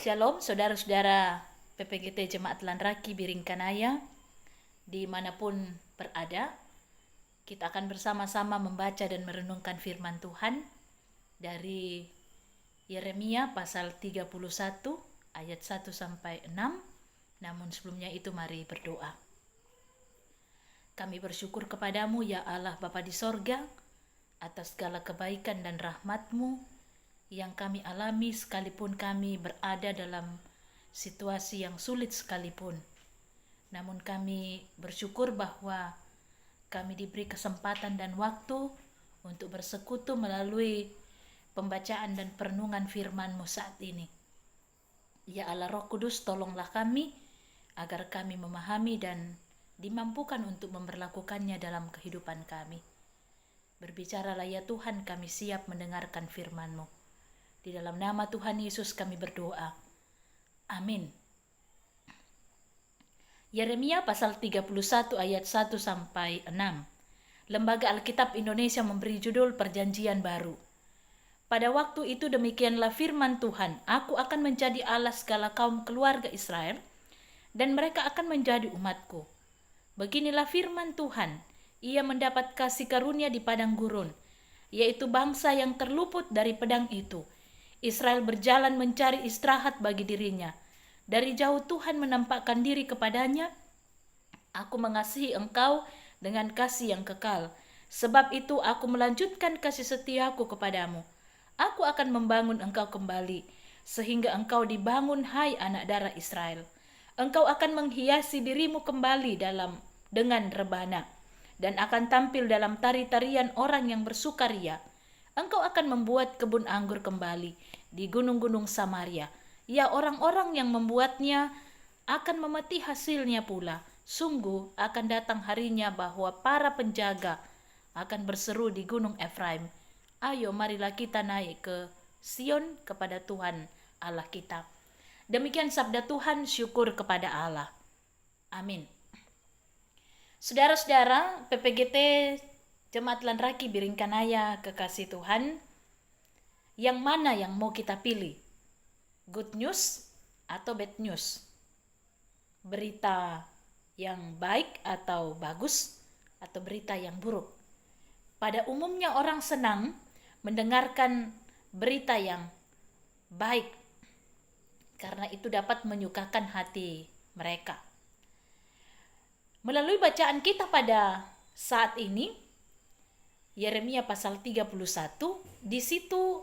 Shalom saudara-saudara PPGT Jemaat Lanraki Biringkanaya dimanapun berada. Kita akan bersama-sama membaca dan merenungkan firman Tuhan dari Yeremia pasal 31 ayat 1 sampai 6. Namun sebelumnya itu mari berdoa. Kami bersyukur kepadamu ya Allah Bapa di sorga atas segala kebaikan dan rahmat-Mu yang kami alami sekalipun kami berada dalam situasi yang sulit sekalipun. Namun kami bersyukur bahwa kami diberi kesempatan dan waktu untuk bersekutu melalui pembacaan dan perenungan firman-Mu saat ini. Ya Allah Roh Kudus, tolonglah kami agar kami memahami dan dimampukan untuk memperlakukannya dalam kehidupan kami. Berbicaralah ya Tuhan, kami siap mendengarkan firman-Mu. Di dalam nama Tuhan Yesus kami berdoa. Amin. Yeremia pasal 31 ayat 1 sampai 6. Lembaga Alkitab Indonesia memberi judul Perjanjian Baru. Pada waktu itu demikianlah firman Tuhan, aku akan menjadi Allah segala kaum keluarga Israel, dan mereka akan menjadi umatku. Beginilah firman Tuhan, ia mendapat kasih karunia di padang gurun, yaitu bangsa yang terluput dari pedang itu. Israel berjalan mencari istirahat bagi dirinya. Dari jauh Tuhan menampakkan diri kepadanya. Aku mengasihi engkau dengan kasih yang kekal. Sebab itu aku melanjutkan kasih setiaku kepadamu. Aku akan membangun engkau kembali, sehingga engkau dibangun hai anak darah Israel. Engkau akan menghiasi dirimu kembali dengan rebana, dan akan tampil dalam tari-tarian orang yang bersukaria. Engkau akan membuat kebun anggur kembali di gunung-gunung Samaria. Ya, orang-orang yang membuatnya akan memeti hasilnya pula. Sungguh akan datang harinya bahwa para penjaga akan berseru di gunung Efraim, ayo marilah kita naik ke Sion kepada Tuhan Allah kita. Demikian sabda Tuhan, syukur kepada Allah. Amin. Saudara-saudara PPGT Jemaat Lanraki Biringkanaya kekasih Tuhan, yang mana yang mau kita pilih? Good news atau bad news? Berita yang baik atau bagus, atau berita yang buruk? Pada umumnya orang senang mendengarkan berita yang baik, karena itu dapat menyukakan hati mereka. Melalui bacaan kita pada saat ini, Yeremia pasal 31, di situ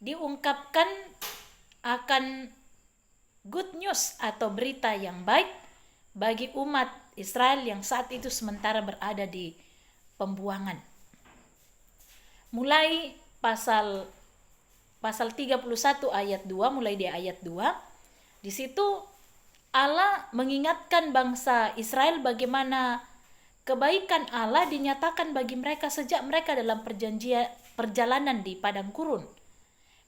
diungkapkan akan good news atau berita yang baik bagi umat Israel yang saat itu sementara berada di pembuangan. Mulai pasal 31 ayat 2, mulai di ayat 2, di situ Allah mengingatkan bangsa Israel bagaimana kebaikan Allah dinyatakan bagi mereka sejak mereka dalam perjalanan di padang gurun.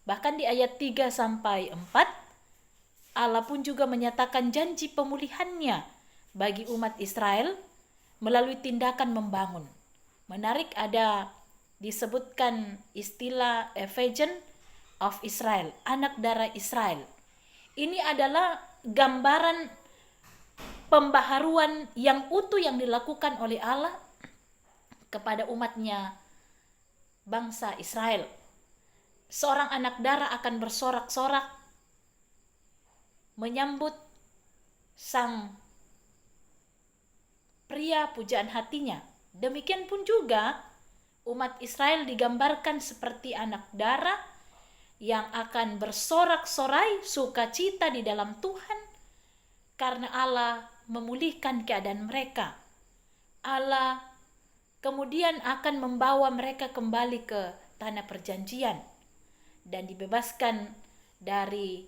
Bahkan di ayat 3 sampai 4, Allah pun juga menyatakan janji pemulihannya bagi umat Israel melalui tindakan membangun. Menarik, ada disebutkan istilah Ephesians of Israel, anak darah Israel. Ini adalah gambaran pembaharuan yang utuh yang dilakukan oleh Allah kepada umatnya bangsa Israel. Seorang anak darah akan bersorak-sorak menyambut sang pria pujaan hatinya. Demikian pun juga umat Israel digambarkan seperti anak darah yang akan bersorak-sorai sukacita di dalam Tuhan karena Allah memulihkan keadaan mereka. Allah kemudian akan membawa mereka kembali ke tanah perjanjian dan dibebaskan dari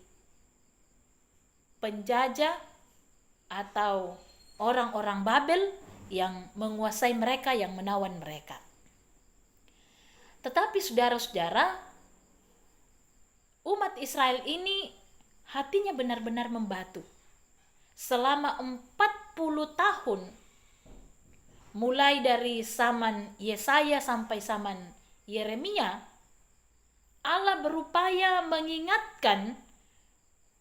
penjajah atau orang-orang Babel yang menguasai mereka, yang menawan mereka. Tetapi saudara-saudara, umat Israel ini hatinya benar-benar membatu. Selama 40 tahun, mulai dari zaman Yesaya sampai zaman Yeremia, Allah berupaya mengingatkan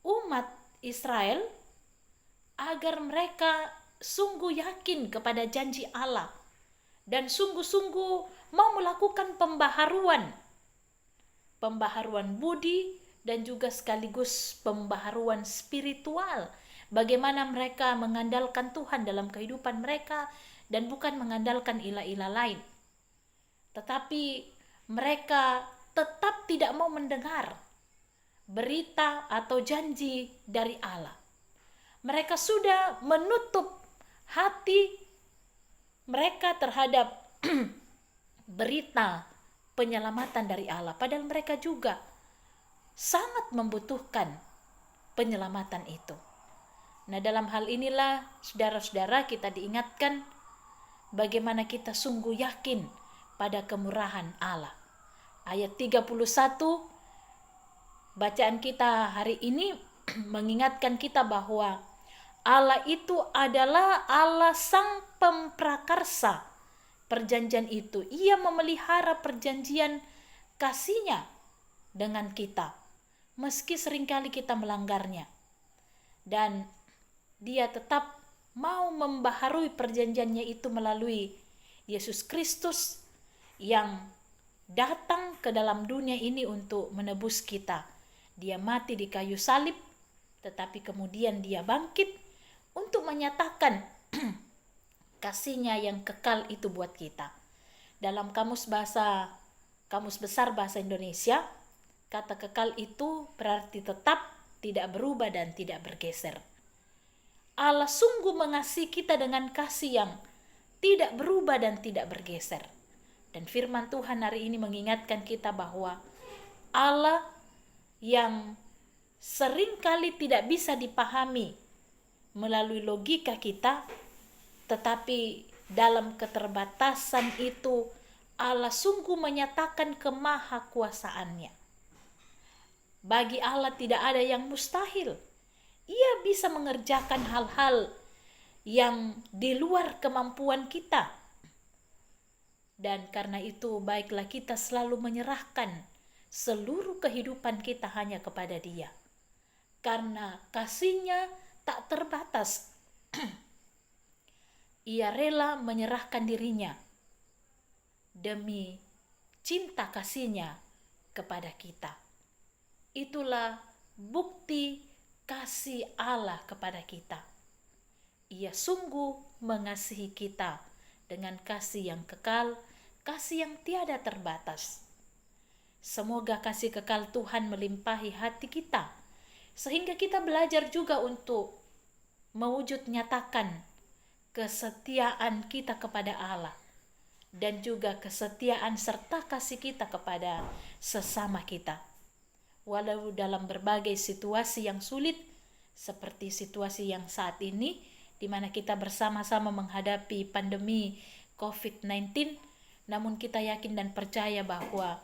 umat Israel agar mereka sungguh yakin kepada janji Allah dan sungguh-sungguh mau melakukan pembaharuan budi dan juga sekaligus pembaharuan spiritual. Bagaimana mereka mengandalkan Tuhan dalam kehidupan mereka dan bukan mengandalkan ilah-ilah lain. Tetapi mereka tetap tidak mau mendengar berita atau janji dari Allah. Mereka sudah menutup hati mereka terhadap berita penyelamatan dari Allah. Padahal mereka juga sangat membutuhkan penyelamatan itu. Nah, dalam hal inilah saudara-saudara kita diingatkan bagaimana kita sungguh yakin pada kemurahan Allah. Ayat 31 bacaan kita hari ini mengingatkan kita bahwa Allah itu adalah Allah sang pemprakarsa perjanjian itu. Ia memelihara perjanjian kasih-Nya dengan kita, meski seringkali kita melanggarnya. Dan Dia tetap mau membaharui perjanjiannya itu melalui Yesus Kristus yang datang ke dalam dunia ini untuk menebus kita. Dia mati di kayu salib, tetapi kemudian Dia bangkit untuk menyatakan kasih-Nya yang kekal itu buat kita. Dalam kamus besar bahasa Indonesia, kata kekal itu berarti tetap, tidak berubah dan tidak bergeser. Allah sungguh mengasihi kita dengan kasih yang tidak berubah dan tidak bergeser. Dan firman Tuhan hari ini mengingatkan kita bahwa Allah yang seringkali tidak bisa dipahami melalui logika kita, tetapi dalam keterbatasan itu Allah sungguh menyatakan kemahakuasaannya. Bagi Allah tidak ada yang mustahil. Ia bisa mengerjakan hal-hal yang di luar kemampuan kita. Dan karena itu baiklah kita selalu menyerahkan seluruh kehidupan kita hanya kepada Dia. Karena kasih-Nya tak terbatas. Ia rela menyerahkan dirinya demi cinta kasih-Nya kepada kita. Itulah bukti kasih Allah kepada kita. Ia sungguh mengasihi kita dengan kasih yang kekal, kasih yang tiada terbatas. Semoga kasih kekal Tuhan melimpahi hati kita, sehingga kita belajar juga untuk mewujud nyatakan kesetiaan kita kepada Allah dan juga kesetiaan serta kasih kita kepada sesama kita. Walau dalam berbagai situasi yang sulit, seperti situasi yang saat ini, di mana kita bersama-sama menghadapi pandemi COVID-19, namun kita yakin dan percaya bahwa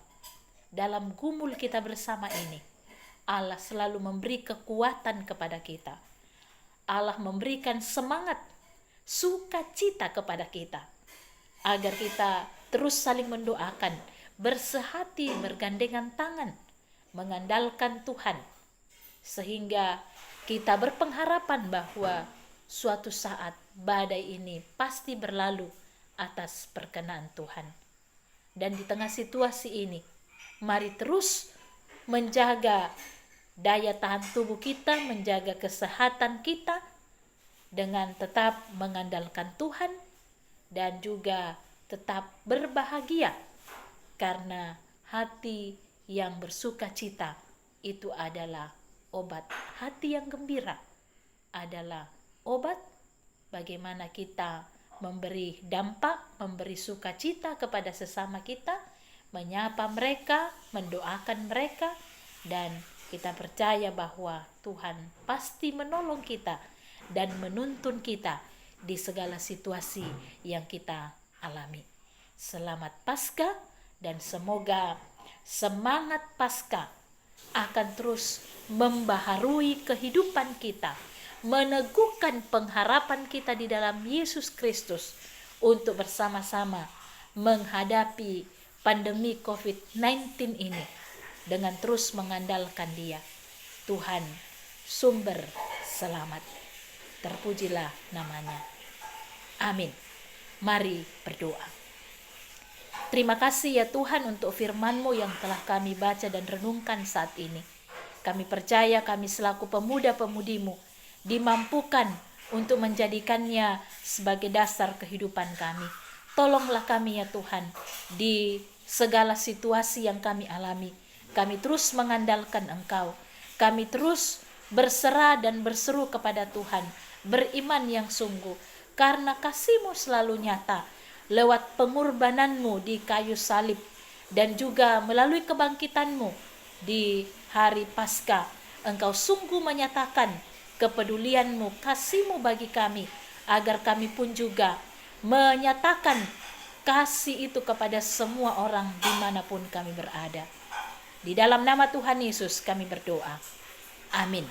dalam gumul kita bersama ini, Allah selalu memberi kekuatan kepada kita. Allah memberikan semangat, sukacita kepada kita, agar kita terus saling mendoakan, bersehati, bergandengan tangan, mengandalkan Tuhan, sehingga kita berpengharapan bahwa suatu saat badai ini pasti berlalu atas perkenan Tuhan. Dan di tengah situasi ini, mari terus menjaga daya tahan tubuh kita, menjaga kesehatan kita dengan tetap mengandalkan Tuhan dan juga tetap berbahagia, karena hati yang bersuka cita itu adalah obat. Hati yang gembira adalah obat bagaimana kita memberi dampak, memberi sukacita kepada sesama kita, menyapa mereka, mendoakan mereka, dan kita percaya bahwa Tuhan pasti menolong kita dan menuntun kita di segala situasi yang kita alami. Selamat Paskah, dan semoga semangat Paskah akan terus membaharui kehidupan kita, meneguhkan pengharapan kita di dalam Yesus Kristus untuk bersama-sama menghadapi pandemi COVID-19 ini dengan terus mengandalkan Dia. Tuhan sumber selamat. Terpujilah namanya. Amin. Mari berdoa. Terima kasih ya Tuhan untuk firman-Mu yang telah kami baca dan renungkan saat ini. Kami percaya kami selaku pemuda-pemudimu dimampukan untuk menjadikannya sebagai dasar kehidupan kami. Tolonglah kami ya Tuhan di segala situasi yang kami alami. Kami terus mengandalkan Engkau. Kami terus berserah dan berseru kepada Tuhan, beriman yang sungguh, karena kasih-Mu selalu nyata lewat pengorbanan-Mu di kayu salib dan juga melalui kebangkitan-Mu di hari Paskah. Engkau sungguh menyatakan kepedulian-Mu, kasih-Mu bagi kami, agar kami pun juga menyatakan kasih itu kepada semua orang dimanapun kami berada. Di dalam nama Tuhan Yesus kami berdoa. Amin.